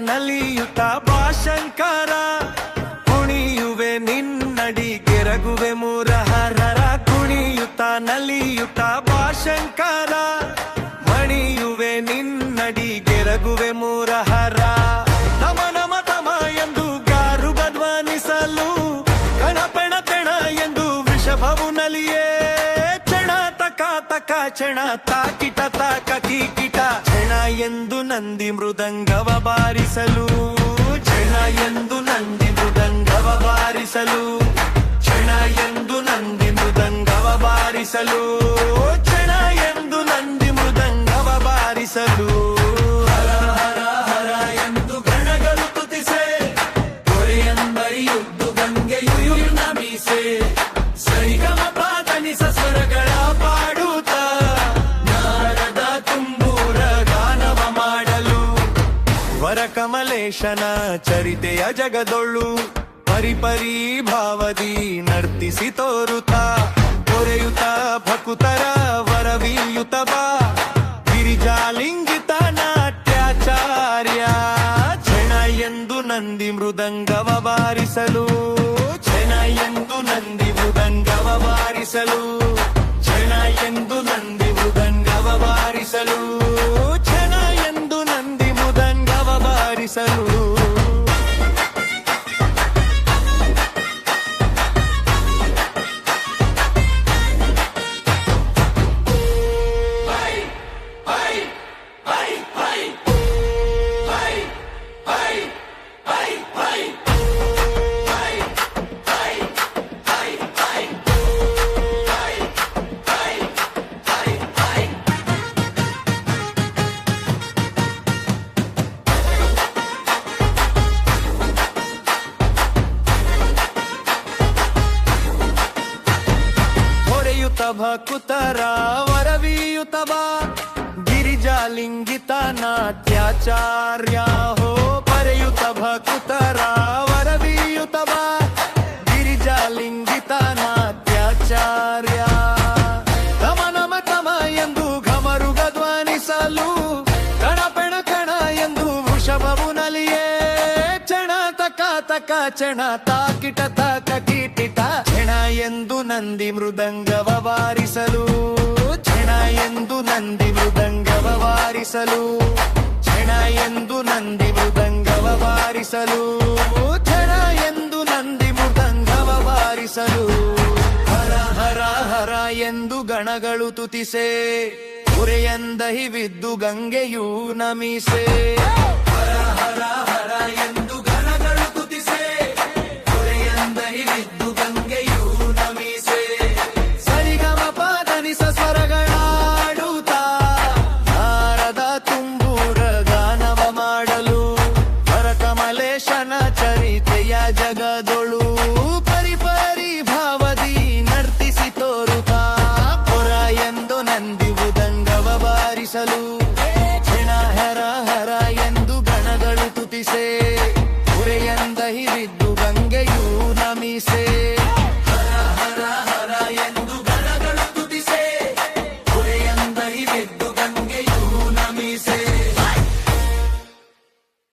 ನಲಿಯುತ್ತ ಬಾಶಂಕರ ಕುಣಿಯುವೆ ನಿನ್ನಡಿ ಗೆರಗುವೆ ಮುರಹರರ ಕುಣಿಯುತ್ತ ನಲಿಯುತ್ತ ಬಾಶಂಕರ ಮಣಿಯುವೆ ನಿನ್ನಡಿ ಗೆರಗುವೆ ಮುರಹರ ನಮ ನಮ ತಮ ಎಂದು ಗಾರುಗ ಧ್ವನಿಸಲು ಕಣಪೆಣ ತೆಣ ಎಂದು ವೃಷಭವು ನಲಿಯೇ ಚಣ ತಕ ತಕ ಚಣ ತಾಕಿಟ ತಾಕ ಕೀಕಿಟ ಕ್ಷಣ ಎಂದು ನಂದಿ ಮೃದಂಗವ ಬಾರಿಸಲು ಕ್ಷಣ ಎಂದು ನಂದಿ ಮೃದಂಗವ ಬಾರಿಸಲು ಕ್ಷಣ ಎಂದು ನಂದಿ ಮೃದಂಗವ ಬಾರಿಸಲು ಕ್ಷಣ ಎಂದು ನಂದಿ ಮೃದಂಗವ ಬಾರಿಸಲು ಹರ ಹರ ಹರ ಎಂದು ಗಣಗಳು ತುತಿಸೆ ಕೊರೆಯಂಬರಿಯುದ್ದು ಗಂಗೆಯು ನಮಿಸೆ ಸರಿಗಮ ಪಾದನಿಸ ಸ್ವರಗಳ ಪಾಡುತ್ತ ನಾರದ ತುಂಬೂರ ಗಾನವ ಮಾಡಲು ವರ ಕಮಲೇಶನ ಚರಿತೆಯ ಜಗದೊಳ್ಳು ಪರಿಪರಿ ಭಾವದಿ ನರ್ತಿಸಿ ತೋರುತ್ತ ಕೊರೆಯುತ್ತ ಭಕುತರ ವರವೀಯುತ ಬಾ ಗಿರಿಜಾಲಿಂಗಿತ ನಾಟ್ಯಾಚಾರ್ಯ ಕ್ಷಣ ಎಂದು ನಂದಿ ಮೃದಂಗವ ಬಾರಿಸಲು ಕ್ಷಣ ಎಂದು ನಂದಿ ಮೃದಂಗವ ಬಾರಿಸಲು ಕ್ಷಣ ಎಂದು ನಂದಿ ಮೃದಂಗವ ಬಾರಿಸಲು ಕ್ಷಣ ಎಂದು ನಂದಿ ಮೃದಂಗವ ಬಾರಿಸಲು ಭಕುತರ ವರವೀಯುತವ ಗಿರಿಜಾಲಿಂಗಿತ ನಾಟ್ಯಾಚಾರ್ಯ ಹೋ ಪರೆಯುತ ಭಕುತರ ವರವೀಯುತವ ಗಿರಿಜಾಲಿಂಗಿತ ನಾಟ್ಯಾಚಾರ್ಯ ತಮ ನಮ ತಮ ಎಂದು ಘಮರುಗ ಧ್ವನಿಸಲು ಕಣಪೆಣ ಕಣ ಎಂದು ವೃಷಭವು ನಲಿಯೇ ಚಣ ತಕ ತಕ ಚಣ ತಾಕಿಟ ತಕ ಕೀಟಿಟ ಕ್ಷಣ ಎಂದು ನಂದಿ ಮೃದಂಗವ ಬಾರಿಸಲು ಕ್ಷಣ ಎಂದು ನಂದಿ ಮೃದಂಗವ ಬಾರಿಸಲು ಕ್ಷಣ ಎಂದು ನಂದಿ ಮೃದಂಗವ ಬಾರಿಸಲು ಕ್ಷಣ ಎಂದು ನಂದಿ ಮೃದಂಗವ ಬಾರಿಸಲು ಹರ ಹರ ಹರ ಎಂದು ಗಣಗಳು ತುತಿಸೆ ಉರೆಯಂದಹಿ ಬಿದ್ದು ಗಂಗೆಯೂ ನಮಿಸೆ ಹರ ಹರ ಹರ ಎಂದು ಗಣಗಳು ತುತಿಸೆ ಉರೆಯಂದಹಿ ಬಿದ್ದು ಗಂಗೆಯೂ ನಮಿಸೆ ಸರಿಗಮ ಪಾದನಿಸ ಸ್ವರಗಳಾಡುತ್ತ ನಾರದ ತುಂಬೂರ ಗಾನವ ಮಾಡಲು ವರ ಕಮಲೇಶನ ಚರಿತೆಯ ಜಗದೊಳು ಪರಿಪರಿ ಭಾವದಿ ನರ್ತಿಸಿ ತೋರುತ್ತ ಪುರ ಎಂದು ನಂದಿ ಮೃದಂಗವ ಬಾರಿಸಲು ಕ್ಷಣ ಹರ ಹರ ಎಂದು ಗಣಗಳು ತುತಿಸೆ ಉರೆಯಂದಹಿ ಬಿದ್ದು